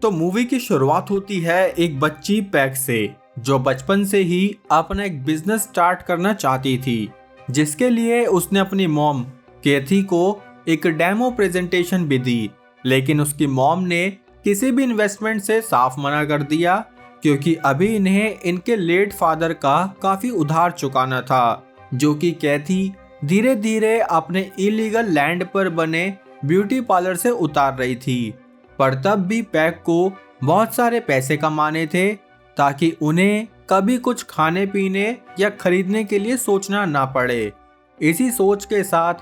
तो मूवी की शुरुआत होती है एक बच्ची पैग से, जो बचपन से ही अपना एक बिजनेस स्टार्ट करना चाहती थी, जिसके लिए उसने अपनी मॉम केथी को एक डेमो प्रेजेंटेशन भी दी। लेकिन उसकी मॉम ने किसी भी इन्वेस्टमेंट से साफ मना कर दिया, क्योंकि अभी इन्हें इनके लेट फादर का काफी उधार चुकाना था, जो कि कैथी धीरे धीरे अपने इलीगल लैंड पर बने ब्यूटी पार्लर से उतार रही थी। पर तब भी पैग को बहुत सारे पैसे कमाने थे, ताकि उन्हें कभी कुछ खाने पीने या खरीदने के लिए सोचना ना पड़े। इसी सोच के साथ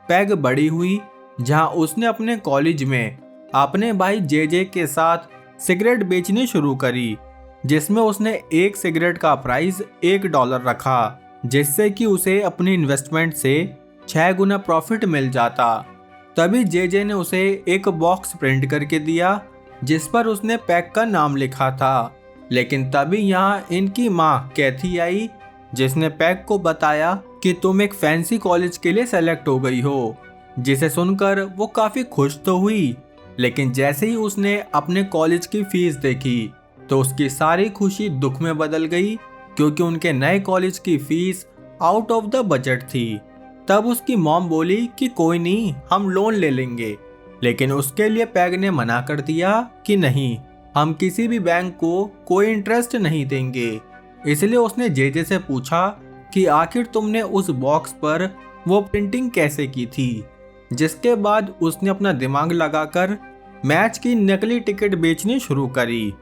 पैग बड़ी हुई, जहां उसने अपने कॉलेज में अपने भाई जेजे के साथ सिगरेट बेचनी शुरू करी, जिसमें उसने एक सिगरेट का प्राइस $1 रखा, जिससे कि उसे अपनी इन्वेस्टमेंट से 6 गुना प्रॉफिट मिल जाता। तभी जेजे ने उसे एक बॉक्स प्रिंट करके दिया, जिस पर उसने पैग का नाम लिखा था। लेकिन तभी यहाँ इनकी माँ कैथी आई, जिसने पैग को बताया कि तुम एक फैंसी कॉलेज के लिए सेलेक्ट हो गई हो, जिसे सुनकर वो काफी खुश तो हुई। लेकिन जैसे ही उसने अपने कॉलेज की फीस देखी, तो उसकी सारी खुशी दुख में बदल गई, क्योंकि उनके नए कॉलेज की fees out of the budget थी। तब उसकी मॉम बोली कि कोई नहीं, हम लोन ले लेंगे। लेकिन उसके लिए पैग ने मना कर दिया कि नहीं, हम किसी भी बैंक को कोई इंटरेस्ट नहीं देंगे। इसलिए उसने जेजे से पूछा कि आखिर तुमने उस बॉक्स पर वो प्रिंटिंग कैसे की थी। जिसके बाद उसने अपना दिमाग लगाकर मैच की नकली टिकट बेचनी शुरू करी,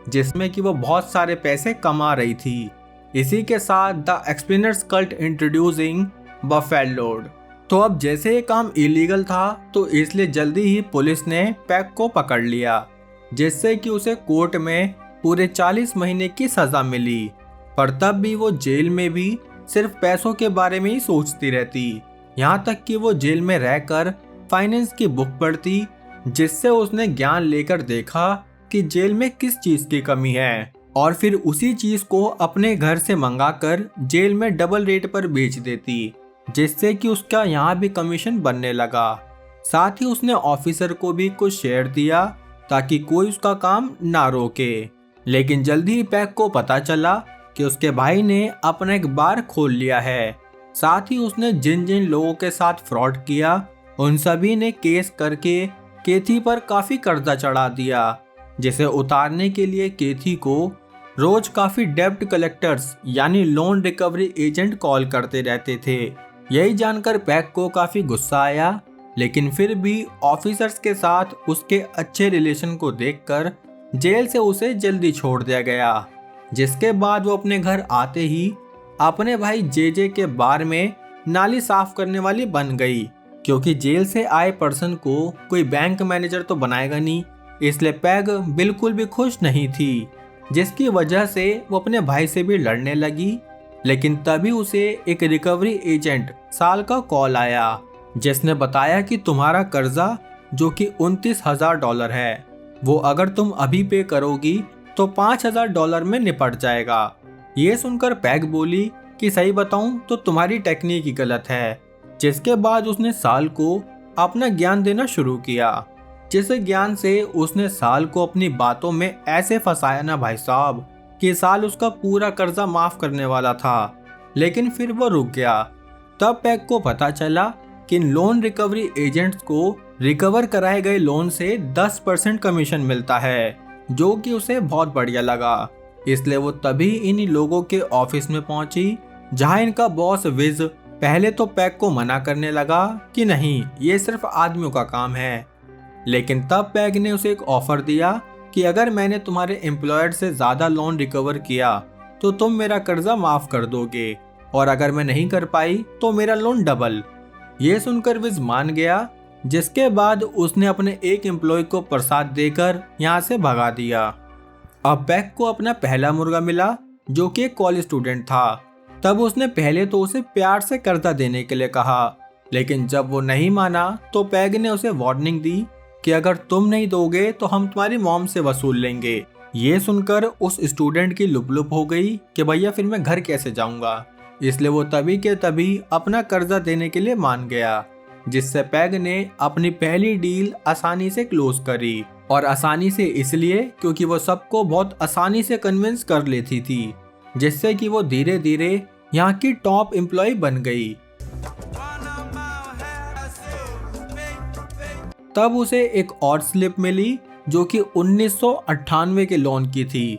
जिसमें कि वो बहुत सारे पैसे कमा रही थी। इसी के साथ the explainers cult introducing buffalo. तो अब जैसे ये काम इलीगल था, तो इसलिए जल्दी ही पुलिस ने पैग को पकड़ लिया, जिससे कि उसे कोर्ट में पूरे 40 महीने की सजा मिली। पर तब भी वो जेल में भी सिर्फ पैसों के बारे में ही सोचती रहती, यहाँ तक कि वो जेल में रहकर फाइनेंस की बुक पढ़ती, जिससे उसने ज्ञान लेकर देखा कि जेल में किस चीज की कमी है, और फिर उसी चीज को अपने घर से मंगाकर जेल में डबल रेट पर बेच देती, जिससे कि उसका यहाँ भी कमीशन बनने लगा। साथ ही उसने ऑफिसर को भी कुछ शेयर दिया, ताकि कोई उसका काम ना रोके। लेकिन जल्दी ही पैग को पता चला कि उसके भाई ने अपना एक बार खोल लिया है। साथ ही उसने जिन जिन लोगों के साथ फ्रॉड किया, उन सभी ने केस करके केथी पर काफी कर्जा चढ़ा दिया, जिसे उतारने के लिए केथी को रोज काफी डेब्ट कलेक्टर्स यानी लोन रिकवरी एजेंट कॉल करते रहते थे। यही जानकर पैग को काफी गुस्सा आया, लेकिन फिर भी ऑफिसर्स के साथ उसके अच्छे रिलेशन को देखकर जेल से उसे जल्दी छोड़ दिया गया। जिसके बाद वो अपने घर आते ही अपने भाई जेजे के बार में नाली साफ करने वाली बन गई, क्योंकि जेल से आए पर्सन को कोई बैंक मैनेजर तो बनाएगा नहीं। इसलिए पैग बिल्कुल भी खुश नहीं थी, जिसकी वजह से वो अपने भाई से भी लड़ने लगी। लेकिन तभी उसे एक रिकवरी एजेंट साल का कॉल आया, जिसने बताया कि तुम्हारा कर्जा जो कि $29,000 है, वो अगर तुम अभी पे करोगी तो $5,000 में निपट जाएगा। ये सुनकर पैग बोली कि सही बताऊं तो तुम्हारी टेक्निक ही गलत है। जिसके बाद उसने साल को अपना ज्ञान देना शुरू किया, जिस ज्ञान से उसने साल को अपनी बातों में ऐसे फंसाया ना भाई साहब, कि साल उसका पूरा कर्जा माफ करने वाला था। लेकिन फिर वो रुक गया। तब पैग को पता चला कि इन लोन रिकवरी एजेंट्स को रिकवर कराए गए लोन से 10% कमीशन मिलता है, जो कि उसे बहुत बढ़िया लगा। इसलिए वो तभी इन लोगों के ऑफिस में पहुंची, जहां इनका बॉस विज पहले तो पैग को मना करने लगा कि नहीं, ये सिर्फ आदमियों का काम है। लेकिन तब पैग ने उसे एक ऑफर दिया कि अगर मैंने तुम्हारे एम्प्लॉयर से ज़्यादा लोन रिकवर किया तो तुम मेरा कर्जा माफ़ कर दोगे, और अगर मैं नहीं कर पाई तो मेरा लोन डबल। ये सुनकर विज मान गया, जिसके बाद उसने अपने एक एम्प्लॉय को प्रसाद देकर यहाँ से भगा दिया। अब पैग को अपना पहला मुर्गा मिला, जो कि एक कॉलेज स्टूडेंट था। तब उसने पहले तो उसे प्यार से कर्जा देने के लिए कहा, लेकिन जब वो नहीं माना तो पैग ने उसे वार्निंग दी कि अगर तुम नहीं दोगे तो हम तुम्हारी मॉम से वसूल लेंगे। ये सुनकर उस स्टूडेंट की लुप हो गई कि भैया फिर मैं घर कैसे जाऊंगा। इसलिए वो तभी के तभी अपना कर्जा देने के लिए मान गया, जिससे पैग ने अपनी पहली डील आसानी से क्लोज करी। और आसानी से इसलिए क्योंकि वो सबको बहुत आसानी से कन्विंस कर लेती थी, जिससे कि वो धीरे धीरे यहाँ की टॉप एम्प्लॉय बन गई। तब उसे एक और स्लिप मिली जो कि 1998 के लोन की थी।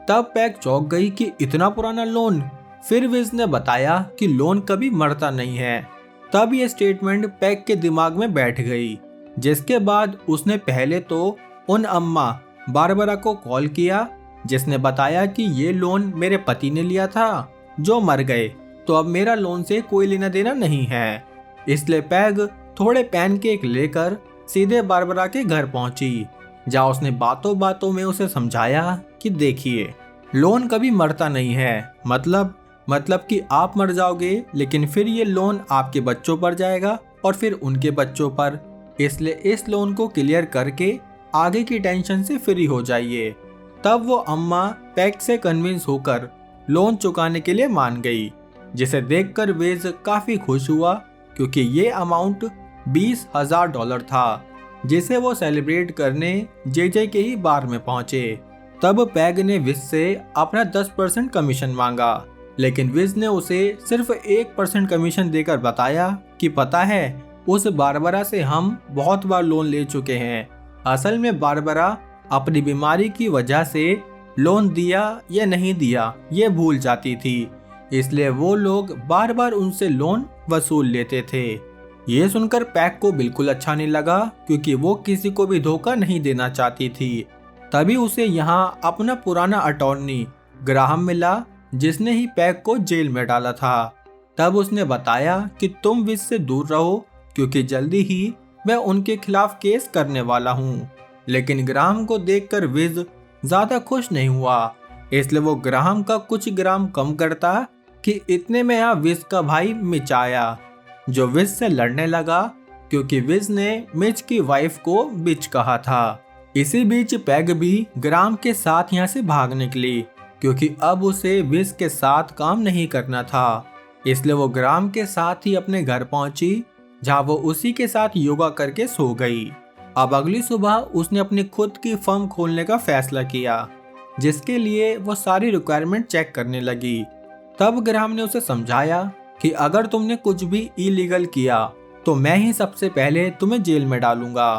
तब पैक चौंक गई कि इतना पुराना लोन। फिर विज ने बताया कि लोन कभी मरता नहीं है। तब ये स्टेटमेंट पैक के दिमाग में बैठ गई, जिसके बाद उसने पहले तो उन अम्मा बारबरा को कॉल किया, जिसने बताया कि ये लोन मेरे पति ने लिया था जो मर गए, तो अब मेरा लोन से कोई लेना देना नहीं है। इसलिए पैग थोड़े पैनकेक लेकर सीधे बारबरा के घर पहुंची, जहां उसने बातों बातों में उसे समझाया कि देखिए, लोन कभी मरता नहीं है। मतलब कि आप मर जाओगे, लेकिन फिर ये लोन आपके बच्चों पर जाएगा और फिर उनके बच्चों पर। इसलिए इस लोन को क्लियर करके आगे की टेंशन से फ्री हो जाइए। तब वो अम्मा पैक से कन्विंस होकर लोन चुकाने के लिए मान गई, जिसे देखकर वेज काफी खुश हुआ, क्योंकि ये अमाउंट $20,000 था, जिसे वो सेलिब्रेट करने जे के ही बार में पहुंचे। तब पैग ने विज से अपना 10% कमीशन मांगा, लेकिन विज ने उसे सिर्फ 1% कमीशन देकर बताया कि पता है, उस बारबरा से हम बहुत बार लोन ले चुके हैं। असल में बारबरा अपनी बीमारी की वजह से लोन दिया या नहीं दिया ये भूल जाती थी, इसलिए वो लोग बार बार उनसे लोन वसूल लेते थे। ये सुनकर पैक को बिल्कुल अच्छा नहीं लगा, क्योंकि वो किसी को भी धोखा नहीं देना चाहती थी। तभी उसे यहाँ अपना पुराना अटॉर्नी ग्राहम मिला, जिसने ही पैक को जेल में डाला था। तब उसने बताया कि तुम विज से दूर रहो, क्योंकि जल्दी ही मैं उनके खिलाफ केस करने वाला हूँ। लेकिन ग्राहम को देखकर विज ज्यादा खुश नहीं हुआ, इसलिए वो ग्राहम का कुछ ग्राम कम करता कि इतने में यहाँ विज का भाई मिच आया, जो विज से लड़ने लगा, क्योंकि विज ने मिच की वाइफ को बिच कहा था। इसी बीच पैग भी ग्राम के साथ यहाँ से भाग निकली, क्योंकि अब उसे विज के साथ काम नहीं करना था। इसलिए वो ग्राम के साथ ही अपने घर पहुंची, जहां वो उसी के साथ योगा करके सो गई। अब अगली सुबह उसने अपनी खुद की फर्म खोलने का फैसला किया, जिसके लिए वो सारी रिक्वायरमेंट चेक करने लगी। तब ग्राहम ने उसे समझाया कि अगर तुमने कुछ भी इलीगल किया तो मैं ही सबसे पहले तुम्हें जेल में डालूंगा।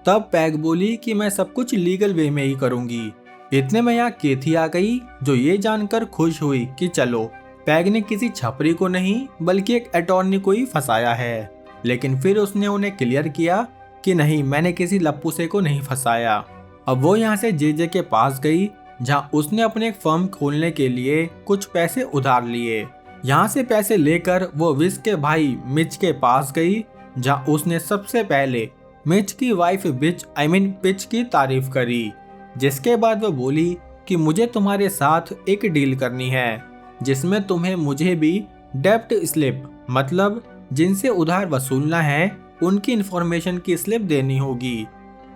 तब पैग बोली कि मैं सब कुछ लीगल वे में ही करूंगी। इतने में यहाँ केथी आ गई, जो ये जानकर खुश हुई कि चलो, पैग ने किसी छपरी को नहीं बल्कि एक अटॉर्नी को ही फंसाया है। लेकिन फिर उसने उन्हें क्लियर किया कि नहीं, मैंने किसी लप्पूसे को नहीं फंसाया। अब वो यहाँ से जे के पास गई, जहाँ उसने अपने एक फर्म खोलने के लिए कुछ पैसे उधार लिए। यहाँ से पैसे लेकर वो विज के भाई मिच के पास गई, जहाँ उसने सबसे पहले मिच की वाइफ पिच की तारीफ करी। जिसके बाद वो बोली कि मुझे तुम्हारे साथ एक डील करनी है, जिसमें तुम्हें मुझे भी डेप्ट स्लिप, मतलब जिनसे उधार वसूलना है उनकी इंफॉर्मेशन की स्लिप देनी होगी,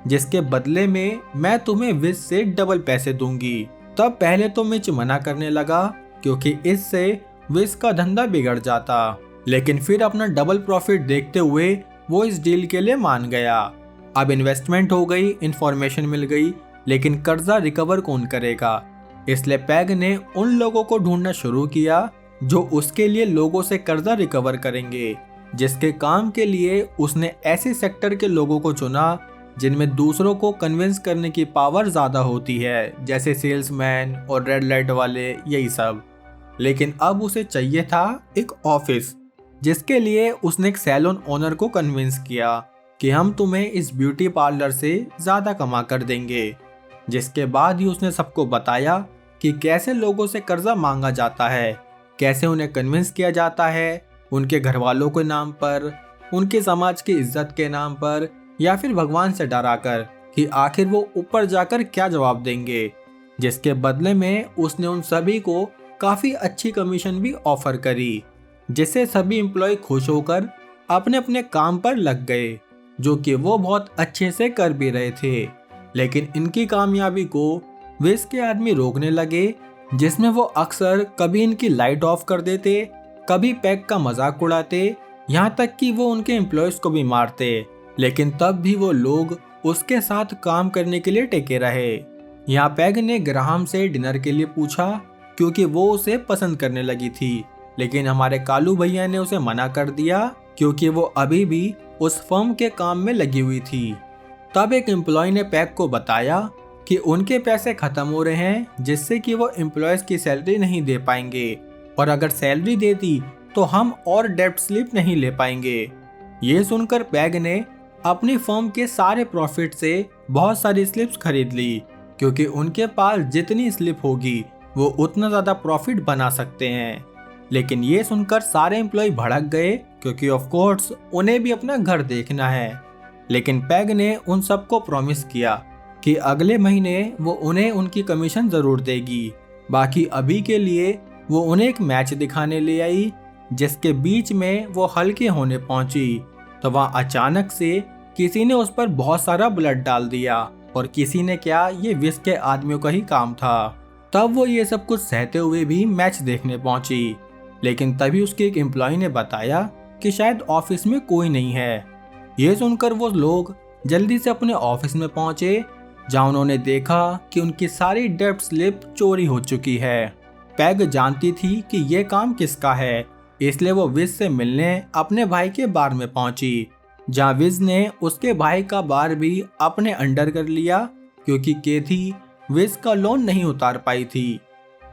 जिसके बदले में मैं तुम्हें विज से डबल पैसे दूंगी। तब पहले तो मिच मना करने लगा, क्योंकि इससे विज का धंधा बिगड़ जाता, लेकिन फिर अपना डबल प्रॉफिट देखते हुए वो इस डील के लिए मान गया। अब इन्वेस्टमेंट हो गई, इंफॉर्मेशन मिल गई, लेकिन कर्जा रिकवर कौन करेगा? इसलिए पैग ने उन लोगों को ढूंढना शुरू किया जो उसके लिए लोगों से कर्जा रिकवर करेंगे, जिसके काम के लिए उसने ऐसे सेक्टर के लोगों को चुना जिनमें दूसरों को कन्विंस करने की पावर ज्यादा होती है, जैसे सेल्समैन और रेड लाइट वाले, यही सब। लेकिन अब उसे चाहिए था एक ऑफिस, जिसके लिए उसने एक सैलून ओनर को कन्विंस किया कि हम तुम्हें इस ब्यूटी पार्लर से ज्यादा कमा कर देंगे। जिसके बाद ही उसने सबको बताया कि कैसे लोगों से कर्जा मांगा जाता है, कैसे उन्हें कन्विंस किया जाता है उनके घर वालों के नाम पर, उनके समाज की इज्जत के नाम पर, या फिर भगवान से डराकर कि आखिर वो ऊपर जाकर क्या जवाब देंगे। जिसके बदले में उसने उन सभी को काफी अच्छी कमीशन भी ऑफर करी, जिससे सभी एम्प्लॉय खुश होकर अपने अपने काम पर लग गए, जो कि वो बहुत अच्छे से कर भी रहे थे। लेकिन इनकी कामयाबी को विज के आदमी रोकने लगे, जिसमें वो अक्सर कभी इनकी लाइट ऑफ कर देते, कभी पैक का मजाक उड़ाते, यहाँ तक कि वो उनके एम्प्लॉयज को भी मारते। लेकिन तब भी वो लोग उसके साथ काम करने के लिए टिके रहे। यहाँ पैग ने ग्राहम से डिनर के लिए पूछा क्योंकि वो उसे पसंद करने लगी थी, लेकिन हमारे कालू भैया ने उसे मना कर दिया क्योंकि वो अभी भी उस फर्म के काम में लगी हुई थी। तब एक एम्प्लॉय ने पैग को बताया कि उनके पैसे खत्म हो रहे हैं, जिससे कि वो एम्प्लॉयज की सैलरी नहीं दे पाएंगे, और अगर सैलरी देती तो हम और डेब्ट स्लिप नहीं ले पाएंगे। ये सुनकर पैग ने अपनी फर्म के सारे प्रॉफिट से बहुत सारी स्लिप्स खरीद ली, क्योंकि उनके पास जितनी स्लिप होगी वो उतना ज़्यादा प्रॉफिट बना सकते हैं। लेकिन ये सुनकर सारे एम्प्लॉय भड़क गए, क्योंकि ऑफ कोर्स उन्हें भी अपना घर देखना है। लेकिन पैग ने उन सबको प्रॉमिस किया कि अगले महीने वो उन्हें उनकी कमीशन ज़रूर देगी। बाकी अभी के लिए वो उन्हें एक मैच दिखाने ले आई, जिसके बीच में वो हल्के होने पहुंची तो वहाँ अचानक से किसी ने उस पर बहुत सारा ब्लड डाल दिया, और किसी ने क्या, ये विस के आदमियों का ही काम था। तब वो ये सब कुछ सहते हुए भी मैच देखने पहुंची, लेकिन तभी उसके एक एम्प्लॉय ने बताया कि शायद ऑफिस में कोई नहीं है। ये सुनकर वो लोग जल्दी से अपने ऑफिस में पहुंचे, जहां उन्होंने देखा कि उनकी सारी डेब्ट स्लिप चोरी हो चुकी है। पैग जानती थी कि ये काम किसका है, इसलिए वो विज से मिलने अपने भाई के बार में पहुंची, जहां विज ने उसके भाई का बार भी अपने अंडर कर लिया, क्योंकि केथी विज का लोन नहीं उतार पाई थी।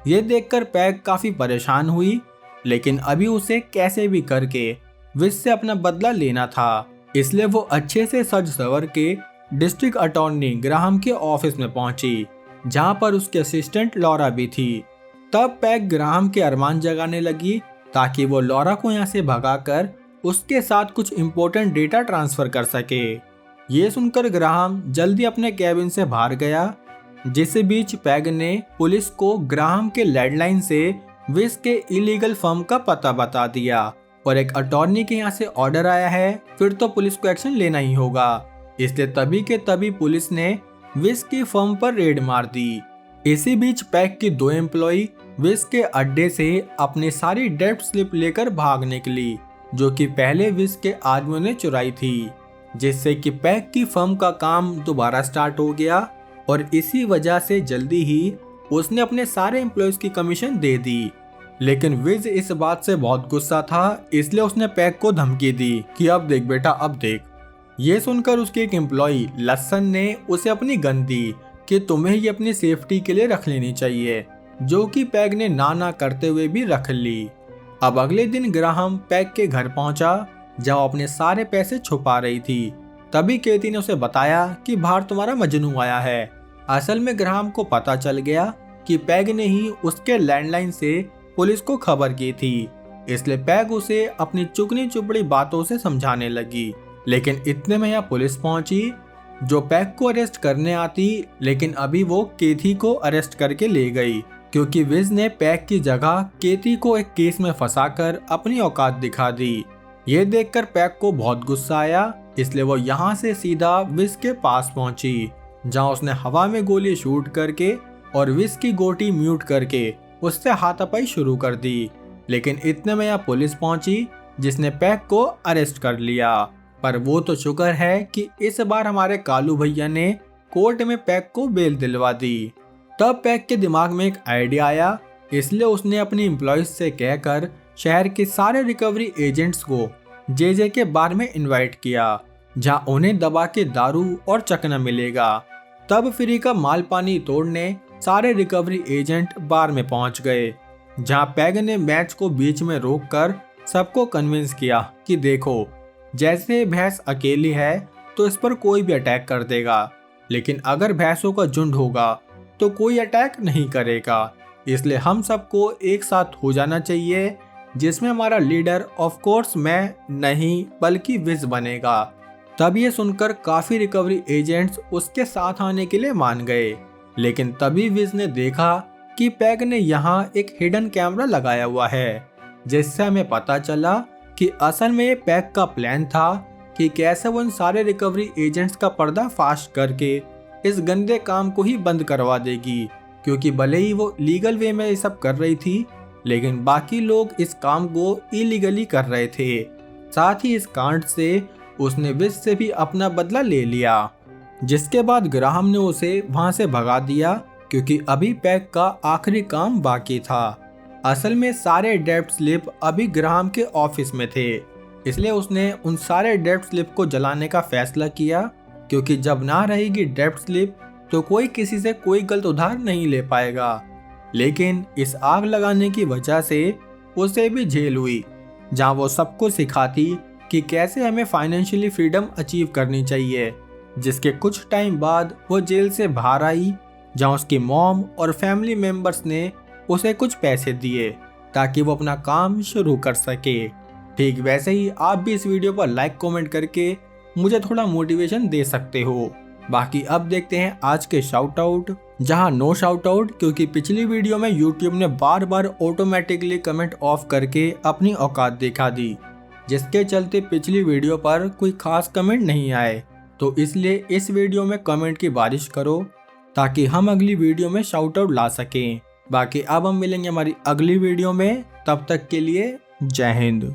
ये देखकर पैग काफी परेशान हुई, लेकिन अभी उसे कैसे भी करके विज से अपना बदला लेना था, इसलिए वो अच्छे से सज सवर के डिस्ट्रिक्ट अटॉर्नी ग्राहम के ऑफिस में पहुंची, जहां पर उसके असिस्टेंट लॉरा भी थी। तब पैग ग्राहम के अरमान जगाने लगी ताकि वो लॉरा को यहाँ से भगाकर उसके साथ कुछ इम्पोर्टेंट डेटा ट्रांसफर कर सके। ये सुनकर ग्राहम जल्दी अपने कैबिन से बाहर गया, जिस बीच पैग ने पुलिस को ग्राहम के लैंडलाइन से विस के इलीगल फर्म का पता बता दिया, और एक अटॉर्नी के यहाँ से ऑर्डर आया है, फिर तो पुलिस को एक्शन लेना ही होगा। इसलिए तभी के तभी पुलिस ने विस की फर्म पर रेड मार दी। इसी बीच पैग की 2 एम्प्लॉय विस के अड्डे से अपनी सारी डेब्ट स्लिप लेकर भाग निकली, जो कि पहले विस के आदमियों ने चुराई थी, जिससे कि पैग की फर्म का काम दोबारा स्टार्ट हो गया, और इसी वजह से जल्दी ही उसने अपने सारे एम्प्लॉयज की कमीशन दे दी। लेकिन विज इस बात से बहुत गुस्सा था, इसलिए उसने पैग को धमकी दी कि अब देख बेटा, अब देख। ये सुनकर उसके एक एम्प्लॉय लसन ने उसे अपनी गन दी कि तुम्हें ये अपनी सेफ्टी के लिए रख लेनी चाहिए, जो कि पैग ने ना करते हुए भी रख ली। अब अगले दिन ग्राहम पैग के घर पहुंचा, जहां अपने सारे पैसे छुपा रही थी। तभी केती ने उसे बताया कि बाहर तुम्हारा मजनू आया है। असल में ग्राहम को पता चल गया कि पैग ने ही उसके लैंडलाइन से पुलिस को खबर की थी, इसलिए पैग उसे अपनी चुगनी चुपड़ी बातों से समझाने लगी। लेकिन इतने में यहाँ पुलिस पहुंची, जो पैग को अरेस्ट करने आती, लेकिन अभी वो केथी को अरेस्ट करके ले गई, क्योंकि विज ने पैग की जगह केथी को एक केस में फंसाकर अपनी औकात दिखा दी। ये देखकर पैग को बहुत गुस्सा आया, इसलिए वो यहाँ से सीधा विज के पास पहुंची, जहाँ उसने हवा में गोली शूट करके और विज की गोटी म्यूट करके उससे हाथापाई शुरू कर दी। लेकिन इतने में यहाँ पुलिस पहुंची, जिसने पैग को अरेस्ट कर लिया। पर वो तो शुक्र है कि इस बार हमारे कालू भैया ने कोर्ट में पैग को बेल दिलवा दी। तब पैग के दिमाग में एक आइडिया आया, इसलिए उसने अपनी एम्प्लॉयज से कहकर शहर के सारे रिकवरी एजेंट्स को जे के बार में इनवाइट किया, जहां उन्हें दबा के दारू और चकना मिलेगा। तब फ्री का माल पानी तोड़ने सारे रिकवरी एजेंट बार में पहुंच गए, जहां पैग ने मैच को बीच में रोककर सबको कन्विंस किया कि देखो, जैसे भैंस अकेली है तो इस पर कोई भी अटैक कर देगा, लेकिन अगर भैंसों का झुंड होगा तो कोई अटैक नहीं करेगा। इसलिए हम सबको एक साथ हो जाना चाहिए, जिसमें हमारा लीडर ऑफ कोर्स मैं नहीं बल्कि विज बनेगा। तब ये सुनकर काफी रिकवरी एजेंट्स उसके साथ आने के लिए मान गए। लेकिन तभी विज ने देखा कि पैग ने यहाँ एक हिडन कैमरा लगाया हुआ है, जिससे हमें पता चला कि असल में ये पैग का प्लान था कि कैसे वो इन सारे रिकवरी एजेंट्स का पर्दा फाश करके इस गंदे काम को ही बंद करवा देगी, क्योंकि भले ही वो लीगल वे में ये सब कर रही थी, लेकिन बाकी लोग इस काम को इलीगली कर रहे थे। साथ ही इस कांड से उसने विज से भी अपना बदला ले लिया। जिसके बाद ग्राहम ने उसे वहां से भगा दिया क्योंकि अभी पैक का आखिरी काम बाकी था। असल में सारे डेब्ट स्लिप अभी ग्राहम के ऑफिस में थे, इसलिए उसने उन सारे डेब्ट स्लिप को जलाने का फैसला किया, क्योंकि जब ना रहेगी डेब्ट स्लिप तो कोई किसी से कोई गलत उधार नहीं ले पाएगा। लेकिन इस आग लगाने की वजह से उसे भी झेल हुई, जहां वो सबको सिखाती कि कैसे हमें फाइनेंशियली फ्रीडम अचीव करनी चाहिए। जिसके कुछ टाइम बाद वो जेल से बाहर आई, जहां उसकी मॉम और फैमिली मेंबर्स ने उसे कुछ पैसे दिए ताकि वो अपना काम शुरू कर सके। ठीक वैसे ही आप भी इस वीडियो पर लाइक कमेंट करके मुझे थोड़ा मोटिवेशन दे सकते हो। बाकी अब देखते हैं आज के शाउट आउट, जहां नो शाउट आउट क्योंकि पिछली वीडियो में यूट्यूब ने बार बार ऑटोमेटिकली कमेंट ऑफ करके अपनी औकात दिखा दी, जिसके चलते पिछली वीडियो पर कोई खास कमेंट नहीं आए। तो इसलिए इस वीडियो में कमेंट की बारिश करो ताकि हम अगली वीडियो में शाउट आउट ला सकें। बाकी अब हम मिलेंगे हमारी अगली वीडियो में, तब तक के लिए जय हिंद।